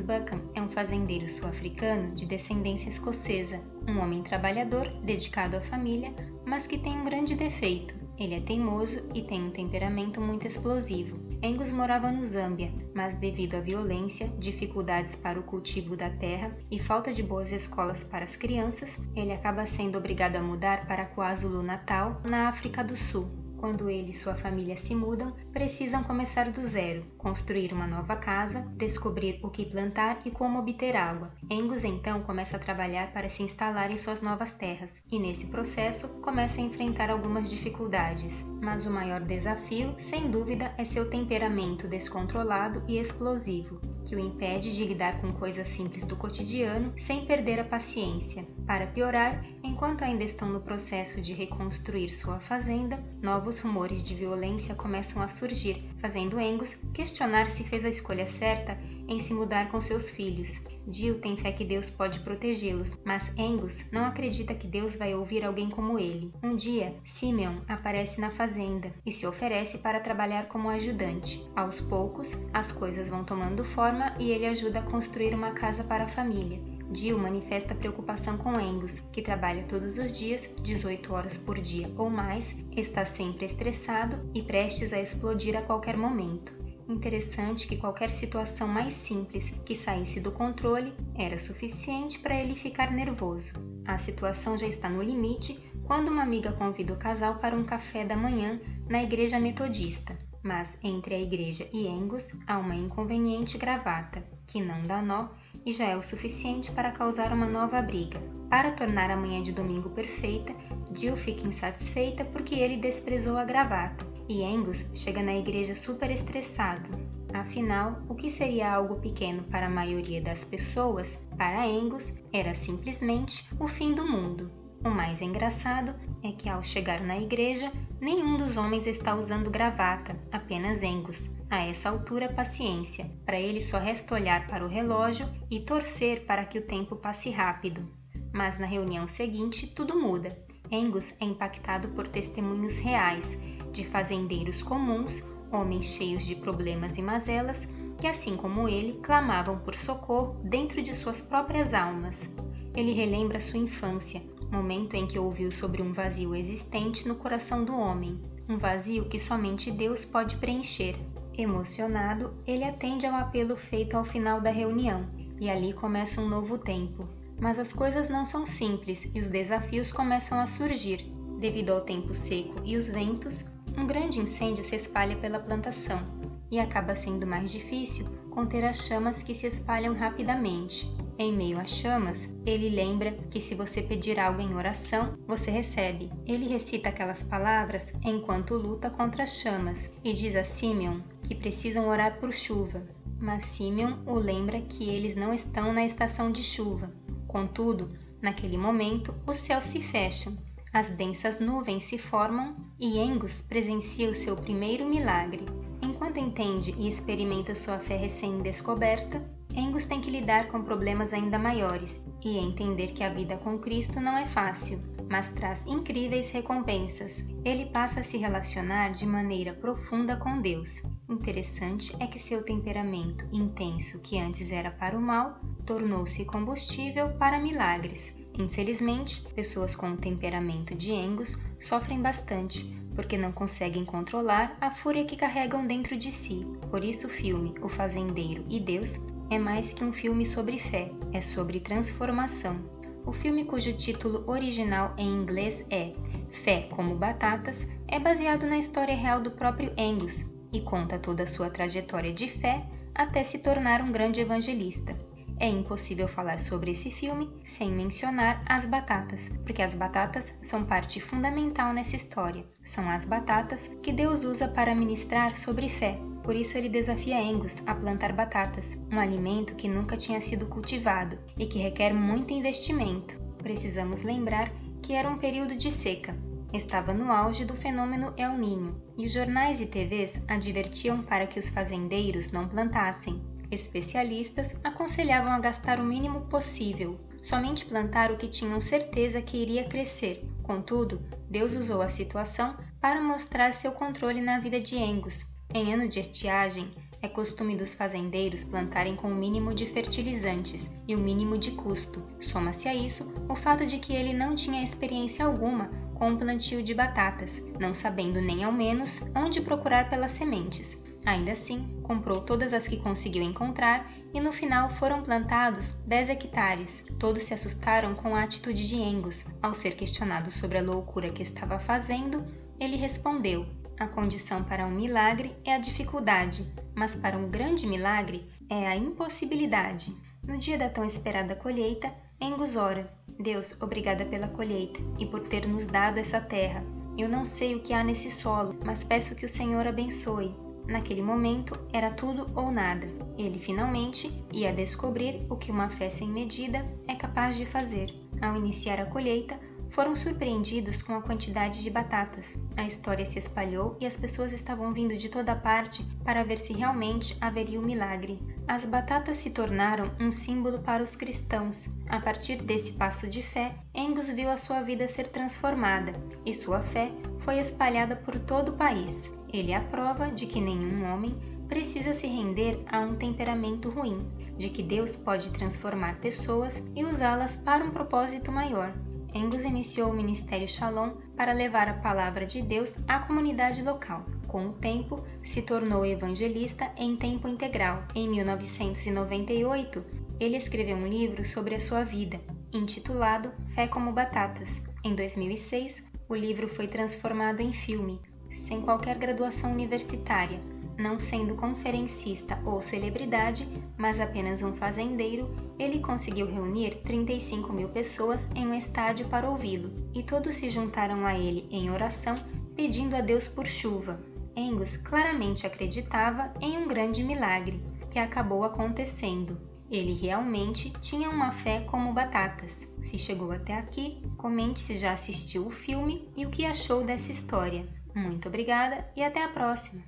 Buchan é um fazendeiro sul-africano de descendência escocesa, um homem trabalhador, dedicado à família, mas que tem um grande defeito. Ele é teimoso e tem um temperamento muito explosivo. Angus morava no Zâmbia, mas devido à violência, dificuldades para o cultivo da terra e falta de boas escolas para as crianças, ele acaba sendo obrigado a mudar para KwaZulu-Natal, na África do Sul. Quando ele e sua família se mudam, precisam começar do zero, construir uma nova casa, descobrir o que plantar e como obter água. Angus então começa a trabalhar para se instalar em suas novas terras, e nesse processo começa a enfrentar algumas dificuldades. Mas o maior desafio, sem dúvida, é seu temperamento descontrolado e explosivo, que o impede de lidar com coisas simples do cotidiano sem perder a paciência. Para piorar, enquanto ainda estão no processo de reconstruir sua fazenda, novos rumores de violência começam a surgir, fazendo Angus questionar se fez a escolha certa em se mudar com seus filhos. Jill tem fé que Deus pode protegê-los, mas Angus não acredita que Deus vai ouvir alguém como ele. Um dia, Simeon aparece na fazenda e se oferece para trabalhar como ajudante. Aos poucos, as coisas vão tomando forma e ele ajuda a construir uma casa para a família. Jill manifesta preocupação com Angus, que trabalha todos os dias, 18 horas por dia ou mais, está sempre estressado e prestes a explodir a qualquer momento. Interessante que qualquer situação mais simples que saísse do controle era suficiente para ele ficar nervoso. A situação já está no limite quando uma amiga convida o casal para um café da manhã na igreja metodista. Mas entre a igreja e Angus há uma inconveniente gravata, que não dá nó e já é o suficiente para causar uma nova briga. Para tornar a manhã de domingo perfeita, Jill fica insatisfeita porque ele desprezou a gravata. E Angus chega na igreja super estressado. Afinal, o que seria algo pequeno para a maioria das pessoas, para Angus, era simplesmente o fim do mundo. O mais engraçado é que ao chegar na igreja, nenhum dos homens está usando gravata, apenas Angus. A essa altura, paciência. Para ele só resta olhar para o relógio e torcer para que o tempo passe rápido. Mas na reunião seguinte, tudo muda. Angus é impactado por testemunhos reais de fazendeiros comuns, homens cheios de problemas e mazelas, que assim como ele, clamavam por socorro dentro de suas próprias almas. Ele relembra sua infância, momento em que ouviu sobre um vazio existente no coração do homem, um vazio que somente Deus pode preencher. Emocionado, ele atende ao apelo feito ao final da reunião, e ali começa um novo tempo. Mas as coisas não são simples e os desafios começam a surgir. Devido ao tempo seco e os ventos, um grande incêndio se espalha pela plantação e acaba sendo mais difícil conter as chamas que se espalham rapidamente. Em meio às chamas, ele lembra que se você pedir algo em oração, você recebe. Ele recita aquelas palavras enquanto luta contra as chamas e diz a Simeon que precisam orar por chuva. Mas Simeon o lembra que eles não estão na estação de chuva. Contudo, naquele momento, os céus se fecham. As densas nuvens se formam e Angus presencia o seu primeiro milagre. Enquanto entende e experimenta sua fé recém-descoberta, Angus tem que lidar com problemas ainda maiores e entender que a vida com Cristo não é fácil, mas traz incríveis recompensas. Ele passa a se relacionar de maneira profunda com Deus. Interessante é que seu temperamento intenso, que antes era para o mal, tornou-se combustível para milagres. Infelizmente, pessoas com o temperamento de Angus sofrem bastante, porque não conseguem controlar a fúria que carregam dentro de si. Por isso o filme O Fazendeiro e Deus é mais que um filme sobre fé, é sobre transformação. O filme, cujo título original em inglês é Fé como Batatas, é baseado na história real do próprio Angus e conta toda a sua trajetória de fé até se tornar um grande evangelista. É impossível falar sobre esse filme sem mencionar as batatas, porque as batatas são parte fundamental nessa história. São as batatas que Deus usa para ministrar sobre fé. Por isso ele desafia Angus a plantar batatas, um alimento que nunca tinha sido cultivado e que requer muito investimento. Precisamos lembrar que era um período de seca. Estava no auge do fenômeno El Niño, e os jornais e TVs advertiam para que os fazendeiros não plantassem. Especialistas aconselhavam a gastar o mínimo possível, somente plantar o que tinham certeza que iria crescer. Contudo, Deus usou a situação para mostrar seu controle na vida de Angus. Em ano de estiagem, É costume dos fazendeiros plantarem com o mínimo de fertilizantes e o mínimo de custo. Soma-se a isso o fato de que ele não tinha experiência alguma com o plantio de batatas, não sabendo nem ao menos onde procurar pelas sementes. Ainda assim, comprou todas as que conseguiu encontrar e no final foram plantados 10 hectares. Todos se assustaram com a atitude de Angus. Ao ser questionado sobre a loucura que estava fazendo, ele respondeu: a condição para um milagre é a dificuldade, mas para um grande milagre é a impossibilidade. No dia da tão esperada colheita, Angus ora: Deus, obrigada pela colheita e por ter nos dado essa terra. Eu não sei o que há nesse solo, mas peço que o Senhor abençoe. Naquele momento, era tudo ou nada. Ele finalmente ia descobrir o que uma fé sem medida é capaz de fazer. Ao iniciar a colheita, foram surpreendidos com a quantidade de batatas. A história se espalhou e as pessoas estavam vindo de toda parte para ver se realmente haveria um milagre. As batatas se tornaram um símbolo para os cristãos. A partir desse passo de fé, Angus viu a sua vida ser transformada e sua fé foi espalhada por todo o país. Ele é a prova de que nenhum homem precisa se render a um temperamento ruim, de que Deus pode transformar pessoas e usá-las para um propósito maior. Angus iniciou o Ministério Shalom para levar a palavra de Deus à comunidade local. Com o tempo, se tornou evangelista em tempo integral. Em 1998, ele escreveu um livro sobre a sua vida, intitulado Fé como Batatas. Em 2006, o livro foi transformado em filme. Sem qualquer graduação universitária, não sendo conferencista ou celebridade, mas apenas um fazendeiro, ele conseguiu reunir 35 mil pessoas em um estádio para ouvi-lo, e todos se juntaram a ele em oração, pedindo a Deus por chuva. Angus claramente acreditava em um grande milagre, que acabou acontecendo. Ele realmente tinha uma fé como batatas. Se chegou até aqui, comente se já assistiu o filme e o que achou dessa história. Muito obrigada e até a próxima!